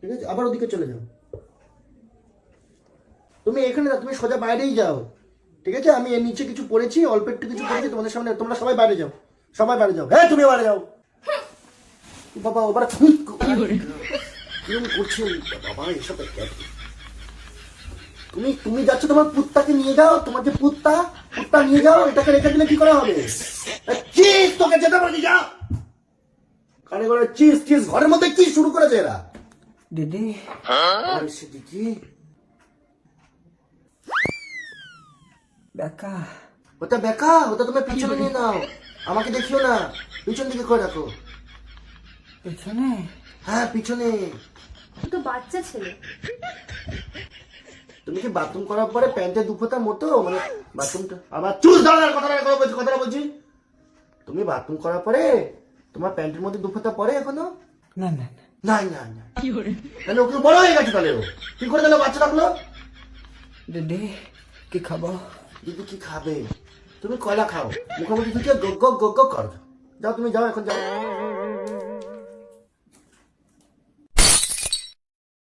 ঠিক আছে, আবার ওদিকে চলে যাও। তুমি এখানে না, তুমি সোজা বাইরেই যাও। ঠিক আছে, আমি এর নিচে কিছু পড়েছি, অল্প একটু কিছু পড়েছি তোমাদের সামনে। তোমরা সবাই বাইরে যাও, সবাই বাইরে যাও। হ্যাঁ, তুমি বাইরে যাও। বাবা ওবার কিরম করছেন বাবা এসব? তুমি তুমি যাচ্ছ তোমার পুত্তাকে নিয়ে যাও, তোমার যে পুত্তা নিয়ে যাও। এটাকে রেখে দিলে কি করা হবে? চিজ তোকে যেতে পারি, যা। কানে করে চিজ চিজ, ঘরের মধ্যে কি শুরু করেছে এরা? দিদি আরে সে দিদি, বেকা ওটা বেকা, ওটা তুমি পিছনে নিয়ে নাও। আমাকে দেখিও না, পিছন দিকে করে রাখো। পেছনে হ্যাঁ পিছনে। তো বাচ্চা ছেলে। তুমি কি বাথরুম করার পরে প্যান্টে দুফোতা মতো, মানে বাথরুমটা আবার চুল ধরার কথাটা বলছি। তুমি বাথরুম করার পরে তোমার প্যান্টের মধ্যে দুফোতা পরে এখনো? না না না নাই না না, তাহলে ওকে বড় হয়ে গেছে। তাহলে ও কি করে তাহলে বাচ্চা রাখলো? দিদি কি খাবো? দিদি কি খাবে? তুমি কয়লা খাও, মুখোমুখি থেকে গগ গগ গগ গগ করো। যাও তুমি যাও, এখন যাও।